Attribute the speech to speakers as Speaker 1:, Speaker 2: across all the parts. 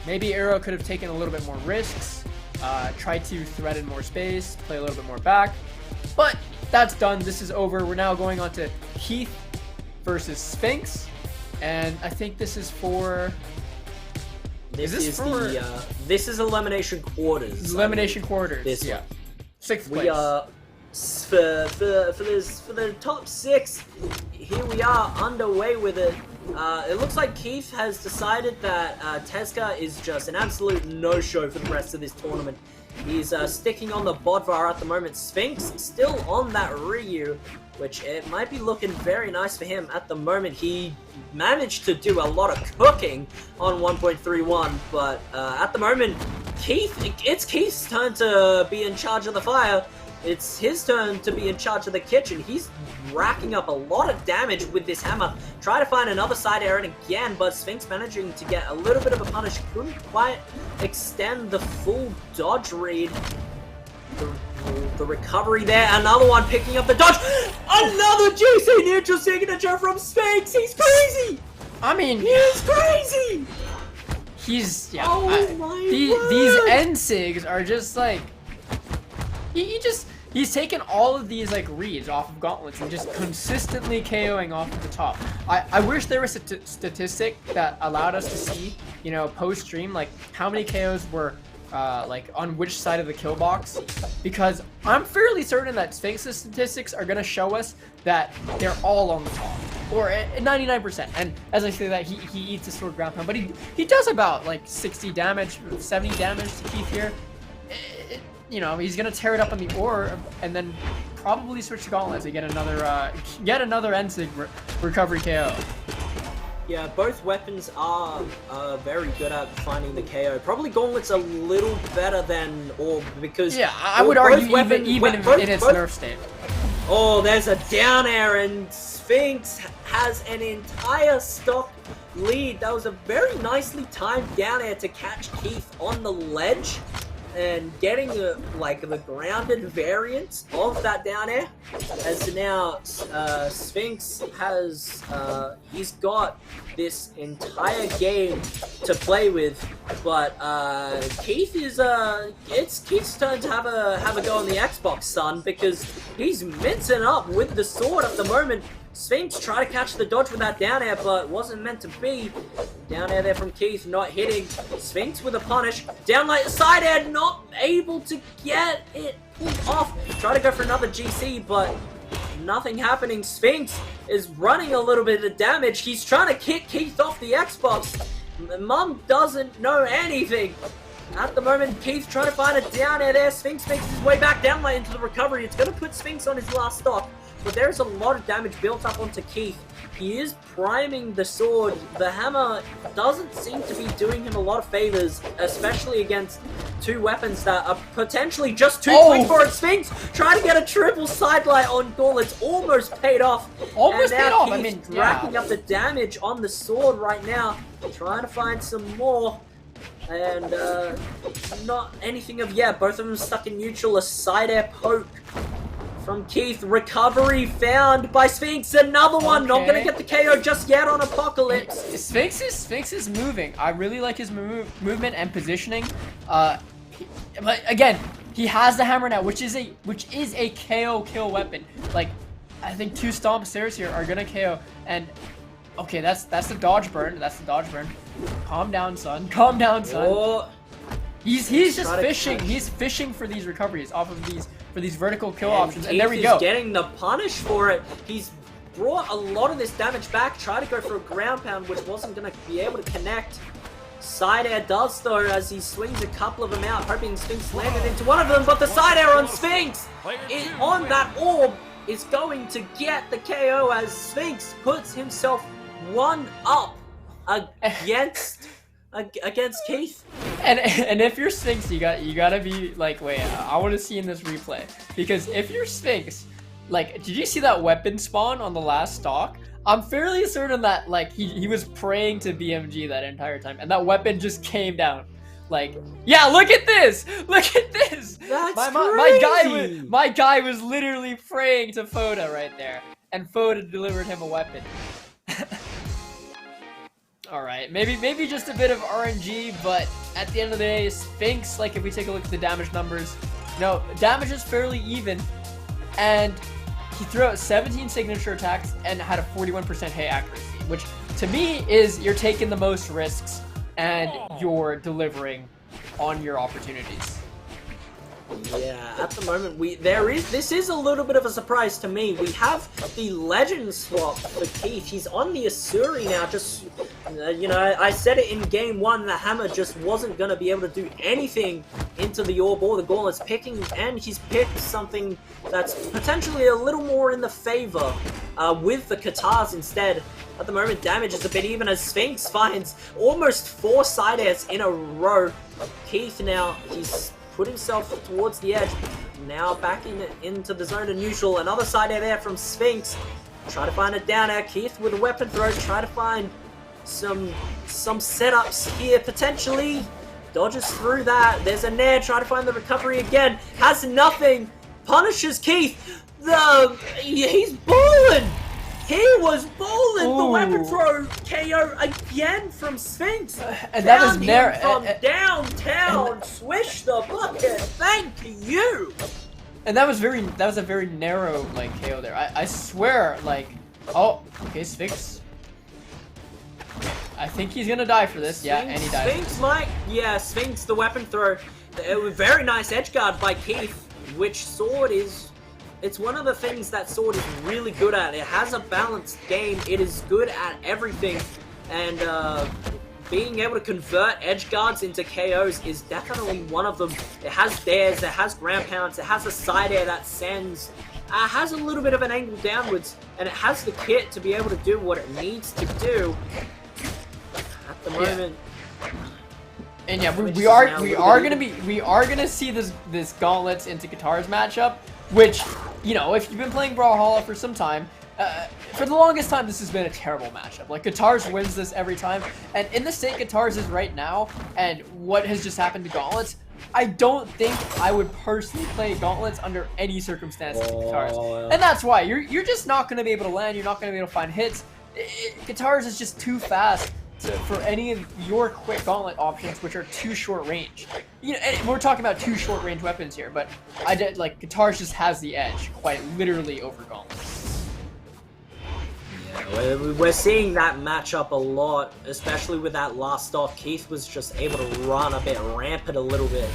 Speaker 1: Maybe Arrow could have taken a little bit more risks, tried to threaten more space, play a little bit more back. But that's done. This is over. We're now going on to Keith versus Sphynx. And I think this is for...
Speaker 2: This is elimination quarters.
Speaker 1: Elimination quarters.
Speaker 2: This
Speaker 1: yeah.
Speaker 2: one.
Speaker 1: 6th place.
Speaker 2: We are for the top 6. Here we are underway with it. It looks like Keith has decided that Teska is just an absolute no-show for the rest of this tournament. He's sticking on the Bodvar at the moment. Sphynx still on that Ryu, which it might be looking very nice for him at the moment. He managed to do a lot of cooking on 1.31, but at the moment, it's Keith's turn to be in charge of the fire. It's his turn to be in charge of the kitchen. He's racking up a lot of damage with this hammer. Try to find another side air again, but Sphynx managing to get a little bit of a punish. Couldn't quite extend the full dodge read. The recovery there. Another one picking up the dodge. Another GC neutral signature from Sphynx. He's crazy.
Speaker 1: I mean,
Speaker 2: he's crazy.
Speaker 1: He's, yeah.
Speaker 2: Oh my
Speaker 1: these nSigs are just like, he's taken all of these like reads off of gauntlets and just consistently KOing off of the top. I wish there was a statistic that allowed us to see, you know, post stream, like how many KOs were like on which side of the kill box, because I'm fairly certain that Sphynx's statistics are gonna show us that they're all on the top, or at 99%. And as I say that, he eats a sword ground pound, but he does about like 60 damage, 70 damage to Keith here. You know, he's gonna tear it up on the orb and then probably switch to gauntlets to get another nSig recovery KO.
Speaker 2: Yeah, both weapons are very good at finding the KO. Probably gauntlets a little better than orb because
Speaker 1: I would argue even in its nerf state.
Speaker 2: Oh, there's a down air and Sphynx has an entire stock lead. That was a very nicely timed down air to catch Keith on the ledge. And getting the grounded variant of that down air, as now Sphynx has he's got this entire game to play with, but Keith is it's Keith's turn to have a go on the Xbox, son, because he's mincing up with the sword at the moment. Sphynx tried to catch the dodge with that down air, but wasn't meant to be. Down air there from Keith, not hitting. Sphynx with a punish. Down like side air, not able to get it pulled off. Try to go for another GC, but nothing happening. Sphynx is running a little bit of damage. He's trying to kick Keith off the Xbox. Mum doesn't know anything. At the moment, Keith trying to find a down air there. Sphynx makes his way back down light into the recovery. It's going to put Sphynx on his last stock. But there's a lot of damage built up onto Keith. He is priming the sword. The hammer doesn't seem to be doing him a lot of favors, especially against two weapons that are potentially just too quick for it. Sphynx trying to get a triple sidelight on Gauntlets, almost paid off.
Speaker 1: Almost paid off. I mean,
Speaker 2: racking up the damage on the sword right now, trying to find some more. And not anything of both of them stuck in neutral. A side air poke from Keith. Recovery found by Sphynx. Another one. Not gonna get the KO just yet on Apocalypse.
Speaker 1: Sphynx is moving. I really like his movement and positioning. But again, he has the hammer now, which is a KO kill weapon. Like, I think 2 stomp stairs here are gonna KO. And okay, that's the dodge burn. That's the dodge burn. Calm down, son. Calm down, son.
Speaker 2: Oh.
Speaker 1: He's just fishing. He's fishing for these recoveries off of these vertical kill options.
Speaker 2: Keith
Speaker 1: and there we go.
Speaker 2: Is getting the punish for it. He's brought a lot of this damage back. Tried to go for a ground pound, which wasn't going to be able to connect. Side air does though, as he swings a couple of them out, hoping Sphynx landed into one of them. But the side air on Sphynx on that orb is going to get the KO as Sphynx puts himself one up against Keith.
Speaker 1: And if you're Sphynx, you gotta be like, wait, I want to see in this replay, because if you're Sphynx, like, did you see that weapon spawn on the last stock? I'm fairly certain that like he was praying to BMG that entire time, and that weapon just came down. Like, yeah, look at this! Look at this!
Speaker 2: That's
Speaker 1: my guy was literally praying to Foda right there, and Foda delivered him a weapon. All right, maybe just a bit of RNG, but at the end of the day, Sphynx, like if we take a look at the damage numbers, damage is fairly even, and he threw out 17 signature attacks and had a 41% hit accuracy, which to me is you're taking the most risks and you're delivering on your opportunities.
Speaker 2: Yeah, at the moment this is a little bit of a surprise to me. We have the legend swap for Keith. He's on the Asuri now. Just I said it in game 1, the hammer just wasn't gonna be able to do anything into the orb or the gauntlets and he's picked something that's potentially a little more in the favor with the katars instead. At the moment, damage is a bit even as Sphynx finds almost 4 side airs in a row. Keith now, he's put himself towards the edge. Now back into the zone of neutral. Another side air there from Sphynx. Try to find a down air. Keith with a weapon throw. Try to find some setups here potentially. Dodges through that. There's a nair. Try to find the recovery again. Has nothing. Punishes Keith. He's balling. He was balling.
Speaker 1: Ooh.
Speaker 2: The weapon throw KO again from Sphynx.
Speaker 1: And that was
Speaker 2: from downtown. Swish the bucket. Thank you.
Speaker 1: And that was a very narrow KO there. I swear, oh, okay, Sphynx. I think he's gonna die for this. Yeah, and he dies.
Speaker 2: Sphynx, the weapon throw. It was very nice edge guard by Keith, which sword is. It's one of the things that sword is really good at. It has a balanced game. It is good at everything. And being able to convert edge guards into KOs is definitely one of them. It has dares, it has ground pounds, it has a side air that sends. Has a little bit of an angle downwards. And it has the kit to be able to do what it needs to do. At the moment...
Speaker 1: And yeah, we are gonna see this gauntlets into katars matchup, which, if you've been playing Brawlhalla for some time, for the longest time this has been a terrible matchup. Katars wins this every time, and in the state katars is right now, and what has just happened to gauntlets, I don't think I would personally play gauntlets under any circumstances to katars, and that's why you're just not gonna be able to land. You're not gonna be able to find hits. Katars is just too fast for any of your quick gauntlet options, which are too short range. And we're talking about 2 short range weapons here, but katars just has the edge, quite literally, over gauntlets.
Speaker 2: Yeah, we're seeing that matchup a lot, especially with that last stock. Keith was just able to run a bit rampant a little bit.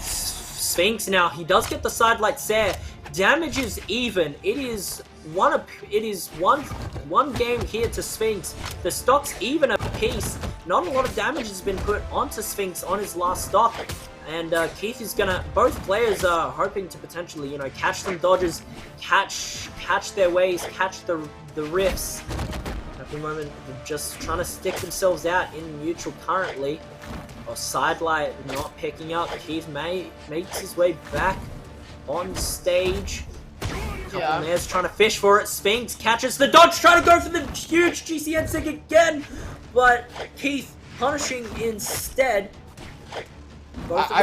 Speaker 2: Sphynx now, he does get the side light Sair. Damage is even. It is one game here to Sphynx. The stock's even a piece. Not a lot of damage has been put onto Sphynx on his last stock. And Keith is gonna, both players are hoping to potentially, catch some dodges, catch their ways, catch the riffs. At the moment, they're just trying to stick themselves out in neutral currently. Or sidelight not picking up. Keith makes his way back on stage. Couple nairs trying to fish for it. Sphynx catches the dodge, trying to go for the huge GC nSig again, but Keith punishing instead.
Speaker 1: I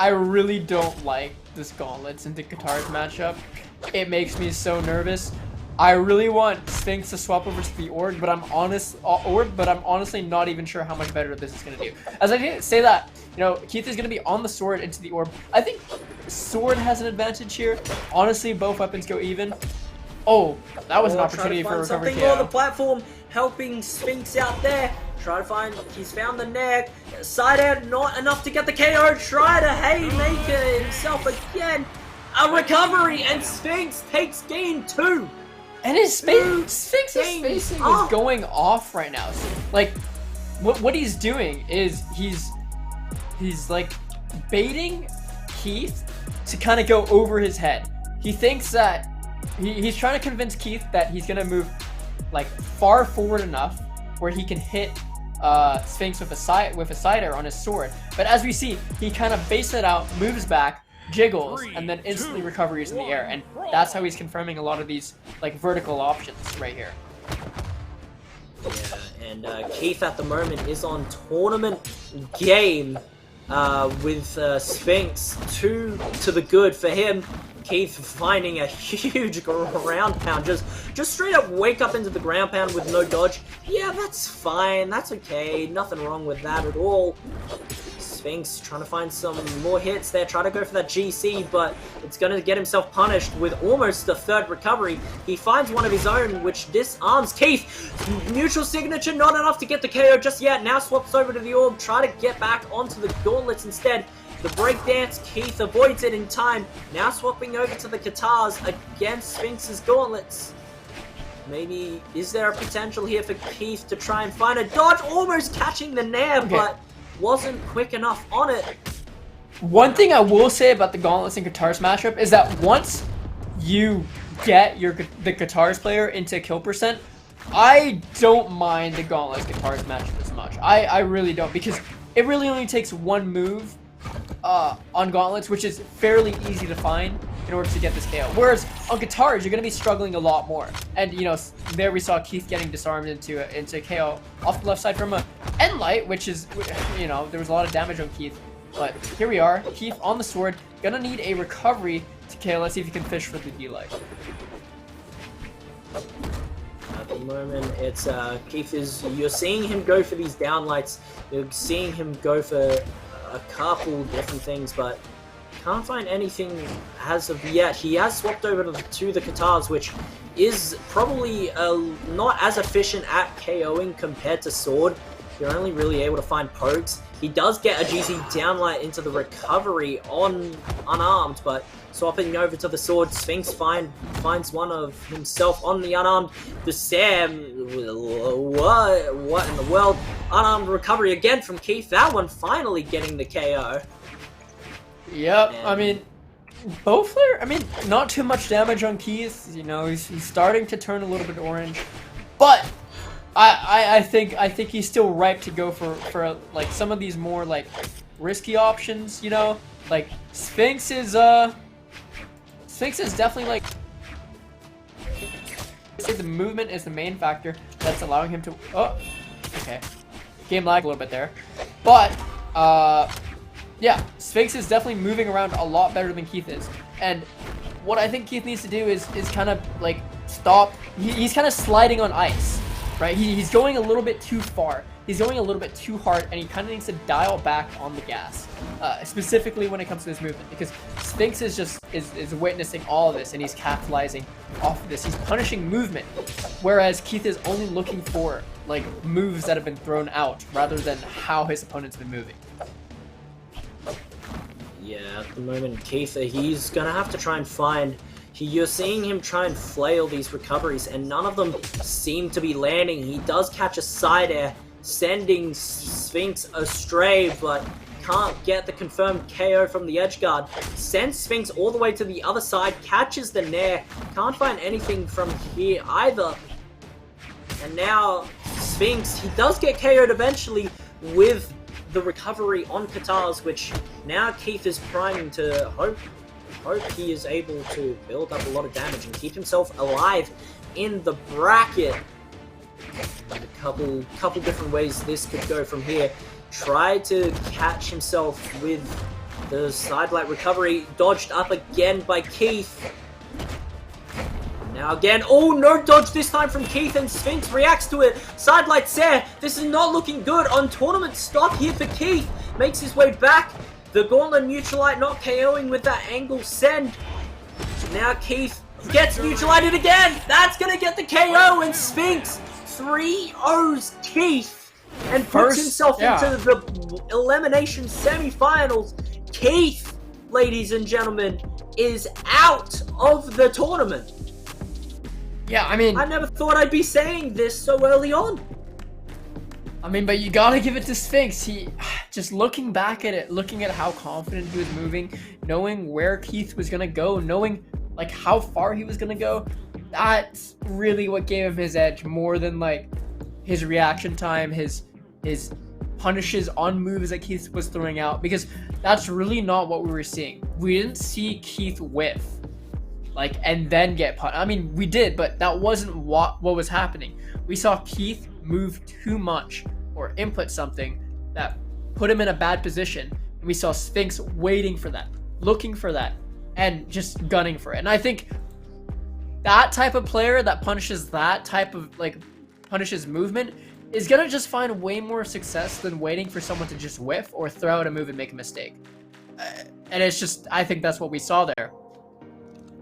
Speaker 1: really don't like this gauntlets into katars matchup. It makes me so nervous. I really want Sphynx to swap over to the orb, but I'm honestly not even sure how much better this is gonna do. As I didn't say that, Keith is gonna be on the sword into the orb. I think sword has an advantage here. Honestly, both weapons go even. Oh, that was an opportunity for a recovery
Speaker 2: something on the platform, helping Sphynx out there. Try to find, he's found the neck. Side air, not enough to get the KO. Try to haymaker himself again. A recovery, and Sphynx takes game 2.
Speaker 1: And his Sphynx's spacing is going off right now. What he's doing is he's baiting Keith to kind of go over his head. He thinks that he's trying to convince Keith that he's gonna move far forward enough where he can hit Sphynx with a side air on his sword. But as we see, he kind of baits it out, moves back, jiggles, and then instantly recovers in the air, and that's how he's confirming a lot of these vertical options right here.
Speaker 2: Yeah, and Keith at the moment is on tournament game with Sphynx. 2 to the good for him. Keith finding a huge ground pound. Just straight up wake up into the ground pound with no dodge. Yeah, that's fine. That's okay. Nothing wrong with that at all. Sphynx trying to find some more hits there. Try to go for that GC, but it's going to get himself punished with almost the 3rd recovery. He finds one of his own, which disarms Keith. Neutral signature, not enough to get the KO just yet. Now swaps over to the orb. Try to get back onto the gauntlets instead. The breakdance, Keith avoids it in time. Now swapping over to the Katars against Sphynx's gauntlets. Maybe, is there a potential here for Keith to try and find a dodge? Almost catching the nair, but wasn't quick enough on it.
Speaker 1: One thing I will say about the gauntlets and Katars matchup is that once you get the Katars player into kill percent, I don't mind the gauntlets Katars matchup as much. I really don't, because it really only takes one move on gauntlets, which is fairly easy to find in order to get this KO. Whereas on Katars, you're going to be struggling a lot more. And, you know, there we saw Keith getting disarmed into KO off the left side from a Endlight, which is, you know, there was a lot of damage on Keith. But here we are, Keith on the sword, gonna need a recovery to KO. Let's see if he can fish for the D-Light.
Speaker 2: At the moment, it's Keith you're seeing him go for these downlights. You're seeing him go for a couple different things, but can't find anything as of yet. He has swapped over to the Katars, which is probably not as efficient at KOing compared to sword. You're only really able to find pokes. He does get a GC downlight into the recovery on unarmed, but swapping over to the sword, Sphynx finds one of himself on the unarmed. The Sam, what in the world? Unarmed recovery again from Keith. That one finally getting the KO.
Speaker 1: Yep, and I mean, both are, I mean, not too much damage on Keith. You know, he's starting to turn a little bit orange, but I think he's still ripe to go for like some of these more like risky options, you know? Like Sphynx is definitely like, I'd say the movement is the main factor that's allowing him to okay. Game lag a little bit there. But yeah, Sphynx is definitely moving around a lot better than Keith is. And what I think Keith needs to do is kind of like stop. He's kind of sliding on ice. Right, he's going a little bit too far. He's going a little bit too hard, and he kind of needs to dial back on the gas, specifically when it comes to his movement, because Sphynx is witnessing all of this, and he's capitalizing off of this. He's punishing movement, whereas Keith is only looking for like moves that have been thrown out, rather than how his opponent's been moving.
Speaker 2: Yeah, at the moment, Keith, he's gonna have to try and find. You're seeing him try and flail these recoveries, and none of them seem to be landing. He does catch a side air, sending Sphynx astray, but can't get the confirmed KO from the edge guard. Sends Sphynx all the way to the other side, catches the nair, can't find anything from here either. And now Sphynx, he does get KO'd eventually with the recovery on Katars, which now Keith is priming to hope he is able to build up a lot of damage and keep himself alive in the bracket. And a couple different ways this could go from here. Try to catch himself with the sidelight recovery, dodged up again by Keith. Now again, oh, no dodge this time from Keith, and Sphynx reacts to it. Sidelight Sair, this is not looking good on tournament stock here for Keith. Makes his way back. The Gauntlet Neutralite not KOing with that angle send. Now Keith gets Neutralited again. That's going to get the KO, and Sphynx 3-0s Keith and puts himself into the elimination semi-finals. Keith, ladies and gentlemen, is out of the tournament.
Speaker 1: Yeah, I mean,
Speaker 2: I never thought I'd be saying this so early on.
Speaker 1: I mean, but you gotta give it to Sphynx. He, just looking back at it, looking at how confident he was moving, knowing where Keith was gonna go, knowing like how far he was gonna go, that's really what gave him his edge, more than like his reaction time, his punishes on moves that Keith was throwing out, because that's really not what we were seeing. We didn't see Keith whiff, like, and then get punished. I mean, we did, but that wasn't what was happening. We saw Keith move too much or input something that put him in a bad position, And we saw Sphynx waiting for that, looking for that, and just gunning for it. And I think that type of player that punishes that type of, like, punishes movement is gonna just find way more success than waiting for someone to just whiff or throw out a move and make a mistake. And it's just, I think that's what we saw there.